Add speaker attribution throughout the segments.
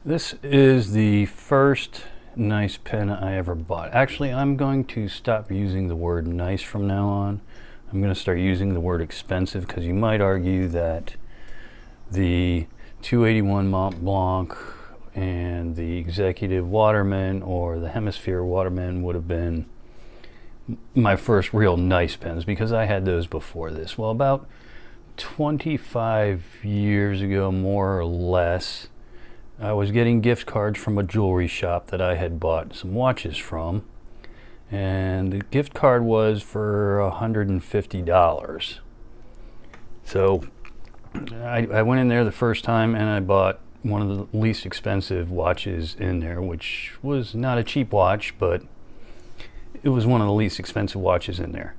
Speaker 1: This is the first nice pen I ever bought. Actually, I'm going to stop using the word nice from now on. I'm going to start using the word expensive, because you might argue that the 281 Mont Blanc and the Executive Waterman or the Hemisphere Waterman would have been my first real nice pens, because I had those before this. Well, about 25 years ago, more or less, I was getting gift cards from a jewelry shop that I had bought some watches from, and the gift card was for $150. So I went in there the first time and I bought one of the least expensive watches in there, which was not a cheap watch, but it was one of the least expensive watches in there.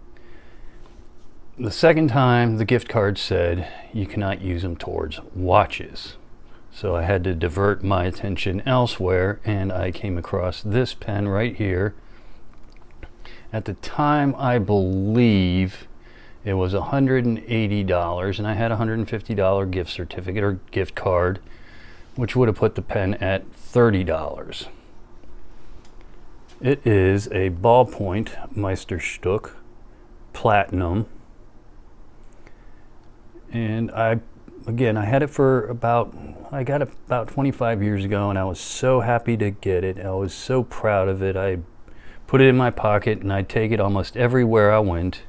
Speaker 1: The second time, the gift card said you cannot use them towards watches. So I had to divert my attention elsewhere, and I came across this pen right here. At the time, I believe it was $180, and I had a $150 gift certificate or gift card, which would have put the pen at $30. It is a ballpoint Meisterstuck Platinum, and I had it for I got it about 25 years ago, and I was so happy to get it. I was so proud of it. I put it in my pocket and I'd take it almost everywhere I went.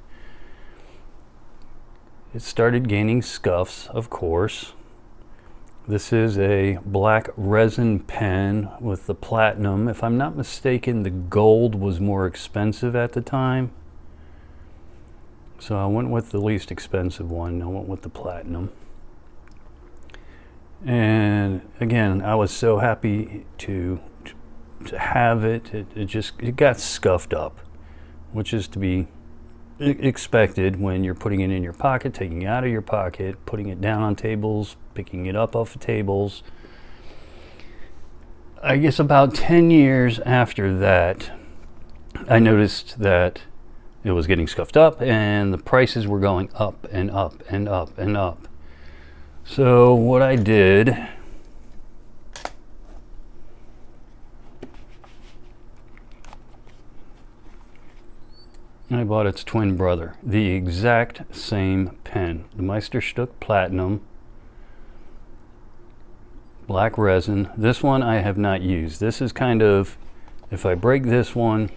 Speaker 1: It started gaining scuffs, of course. This is a black resin pen with the platinum. If I'm not mistaken, the gold was more expensive at the time. So I went with the least expensive one. I went with the platinum. And again, I was so happy to have it. It got scuffed up, which is to be expected when you're putting it in your pocket, taking it out of your pocket, putting it down on tables, picking it up off of tables. I guess about 10 years after that, I noticed that it was getting scuffed up and the prices were going up and up and up and up. So what I did, I bought its twin brother, the exact same pen, the Meisterstuck Platinum, black resin. This one I have not used. This is kind of, if I break this one,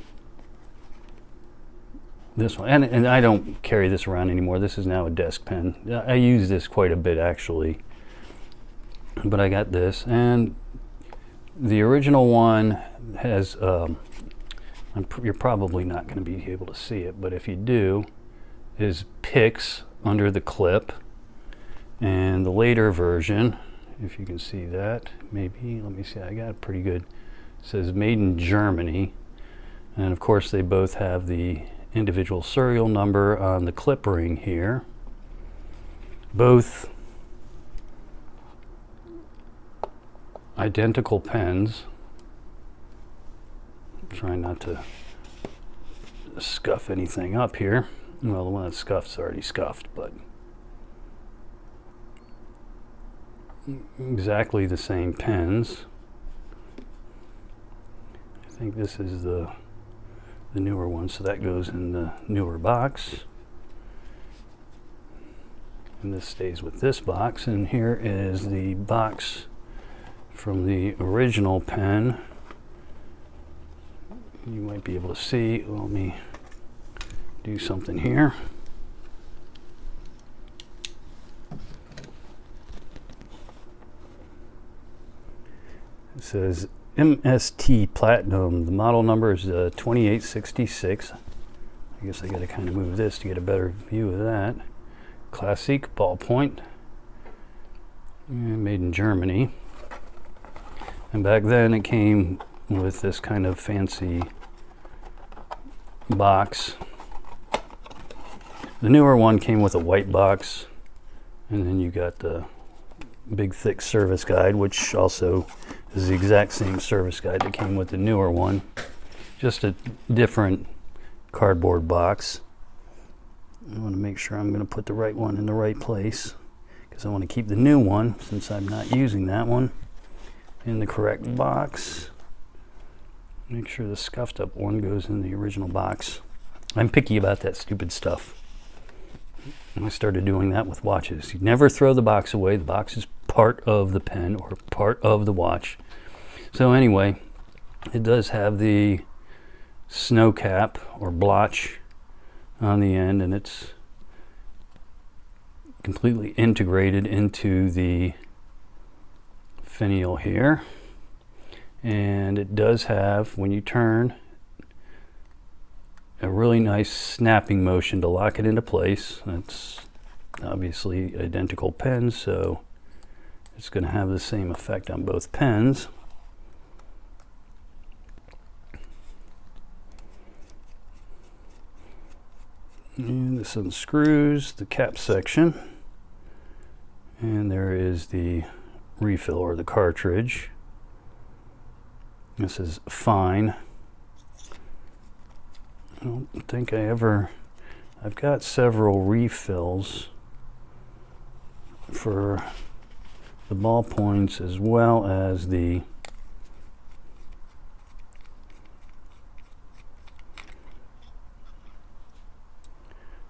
Speaker 1: and I don't carry this around anymore. This is now a desk pen. I use this quite a bit, actually. But I got this, and the original one has, you're probably not going to be able to see it, but if you do, is picks under the clip. And the later version, if you can see that, maybe, let me see, I got it pretty good. It says made in Germany. And of course, they both have the individual serial number on the clip ring here. Both identical pens. I'm trying not to scuff anything up here. Well, the one that scuff's already scuffed, but exactly the same pens. I think this is the newer one, so that goes in the newer box, and this stays with this box. And here is the box from the original pen. You might be able to see. Let me do something here. It says MST Platinum. The model number is 2866. I guess I got to kind of move this to get a better view of that. Classic ballpoint, made in Germany. And back then it came with this kind of fancy box. The newer one came with a white box, and then you got the big thick service guide, which also is the exact same service guide that came with the newer one, just a different cardboard box. I want to make sure I'm going to put the right one in the right place, because I want to keep the new one since I'm not using that one. in the correct box. Make sure the scuffed up one goes in the original box. I'm picky about that stupid stuff. I started doing that with watches. You never throw the box away. The box is part of the pen or part of the watch. So anyway, it does have the snow cap or blotch on the end, and it's completely integrated into the finial here. And it does have, when you turn, a really nice snapping motion to lock it into place. That's obviously identical pens, so it's going to have the same effect on both pens. And this unscrews the cap section, and there is the refill or the cartridge. This is fine. I don't think I've got several refills for the ballpoints as well as the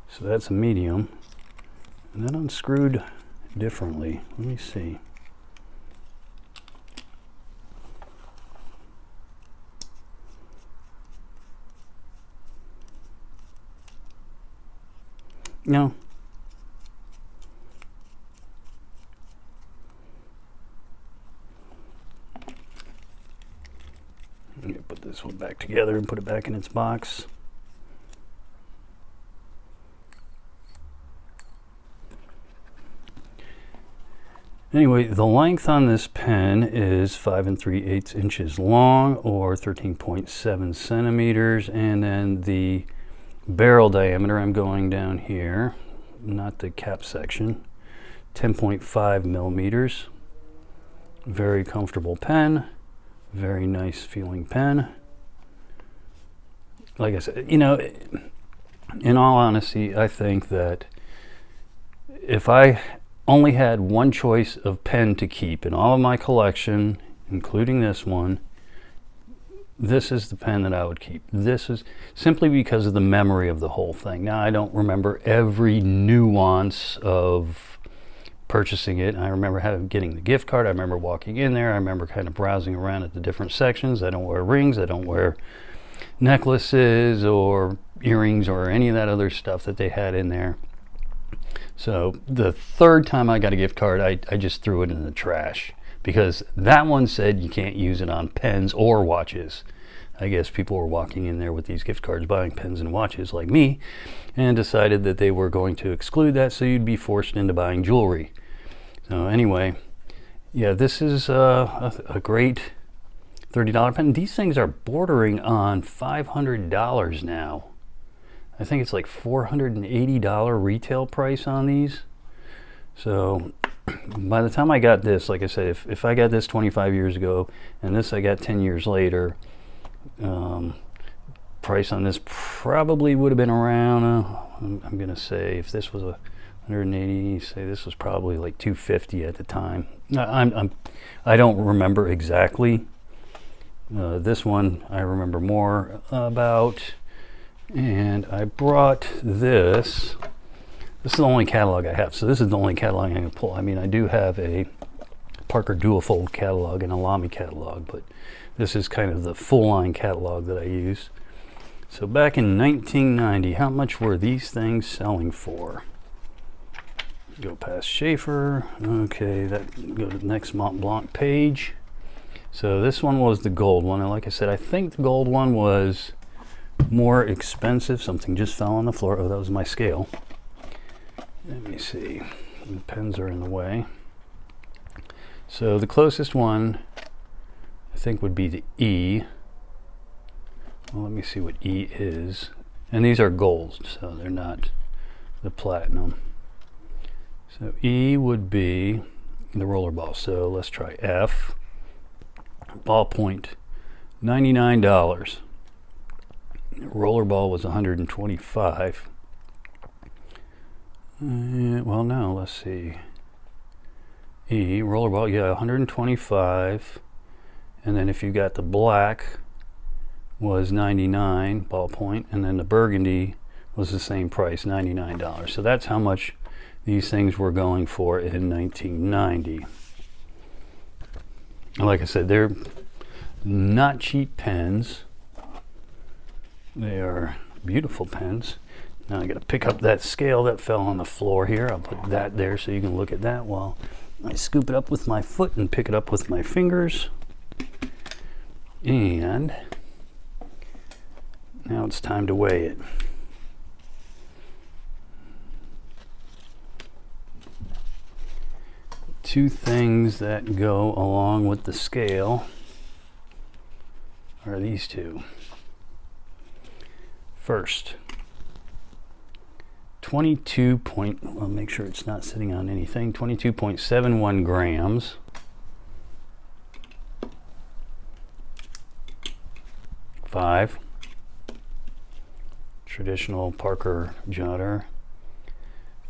Speaker 1: so that's a medium, and then unscrewed differently. Let me see. No. I'm going to put this one back together and put it back in its box. Anyway, the length on this pen is 5 3/8 inches long, or 13.7 centimeters, and then the barrel diameter, I'm going down here, not the cap section, 10.5 millimeters. Very comfortable pen, very nice feeling pen. Like I said, you know, in all honesty, I think that if I only had one choice of pen to keep in all of my collection, including this one, this is the pen that I would keep. This is simply because of the memory of the whole thing. Now, I don't remember every nuance of purchasing it. I remember getting the gift card. I remember walking in there. I remember kind of browsing around at the different sections. I don't wear rings. I don't wear necklaces or earrings or any of that other stuff that they had in there. So the third time I got a gift card, I just threw it in the trash, because that one said you can't use it on pens or watches. I guess people were walking in there with these gift cards buying pens and watches like me, and decided that they were going to exclude that, so you'd be forced into buying jewelry. So anyway, yeah, this is a great $30 pen. These things are bordering on $500 now. I think it's like $480 retail price on these. So by the time I got this, like I said, if I got this 25 years ago and this I got 10 years later, price on this probably would have been around, I'm going to say, if this was a 180, say this was probably like 250 at the time. I don't remember exactly. This one I remember more about, and I brought this. This is the only catalog I have, so this is the only catalog I can pull. I mean, I do have a Parker Duofold catalog and a Lamy catalog, but this is kind of the full line catalog that I use. So back in 1990, how much were these things selling for? Go past Schaefer. Okay, go to the next Mont Blanc page. So this one was the gold one, and like I said, I think the gold one was more expensive. Something just fell on the floor. Oh, that was my scale. Let me see. The pens are in the way. So the closest one, I think, would be the E. Well, let me see what E is. And these are golds, so they're not the platinum. So E would be the rollerball. So let's try F. Ballpoint, $99. Rollerball was $125. Well, no, let's see. E, rollerball, yeah, $125. And then if you got the black was $99 ballpoint, and then the burgundy was the same price, $99. So that's how much these things were going for in 1990. And like I said, they're not cheap pens. They are beautiful pens. Now I got to pick up that scale that fell on the floor here. I'll put that there so you can look at that while I scoop it up with my foot and pick it up with my fingers. And now it's time to weigh it. Two things that go along with the scale are these two. First, 22 point, I'll make sure it's not sitting on anything, 22.71 grams. Five, traditional Parker jotter,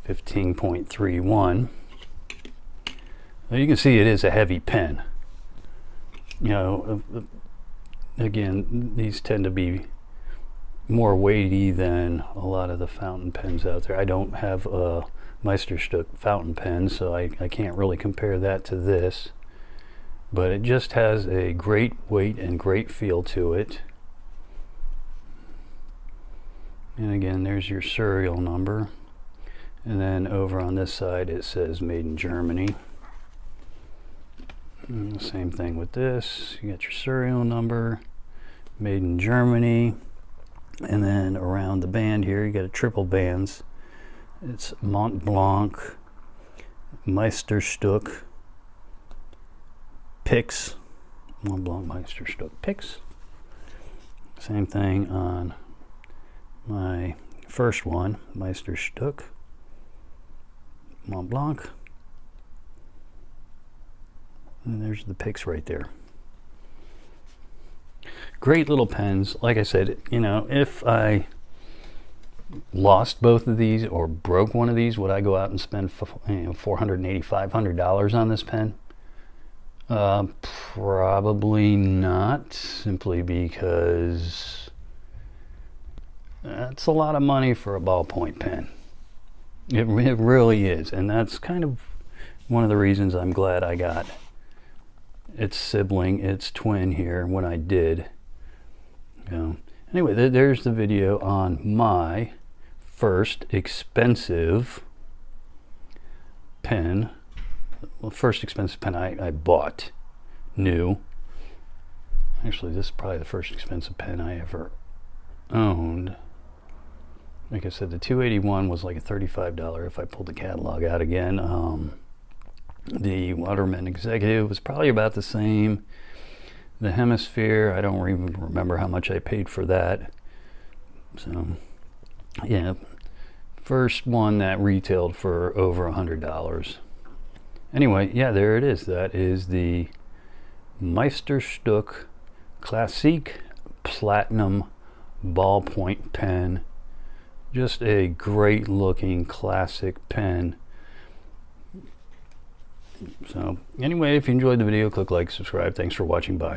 Speaker 1: 15.31. Now you can see it is a heavy pen. You know, again, these tend to be more weighty than a lot of the fountain pens out there. I don't have a Meisterstuck fountain pen, so I can't really compare that to this. But it just has a great weight and great feel to it. And again, there's your serial number. And then over on this side it says made in Germany. And the same thing with this. You got your serial number, made in Germany. And then around the band here, you got a triple bands. It's Mont Blanc Meisterstuck Pix. Mont Blanc Meisterstuck Pix. Same thing on my first one, Meisterstuck Mont Blanc. And there's the Pix right there. Great little pens. Like I said, you know, if I lost both of these or broke one of these, would I go out and spend $480, $500 on this pen? Probably not, simply because that's a lot of money for a ballpoint pen. It really is, and that's kind of one of the reasons I'm glad I got its sibling, its twin here when I did. Anyway, there's the video on my first expensive pen. Well, first expensive pen I bought new. Actually, this is probably the first expensive pen I ever owned. Like I said, the 281 was like a $35 if I pulled the catalog out again. The Waterman Executive was probably about the same. The Hemisphere, I don't even remember how much I paid for that. So, yeah, first one that retailed for over $100. Anyway, yeah, there it is. That is the Meisterstuck Classique Platinum ballpoint pen. Just a great looking classic pen. So anyway, if you enjoyed the video, click like, subscribe. Thanks for watching. Bye.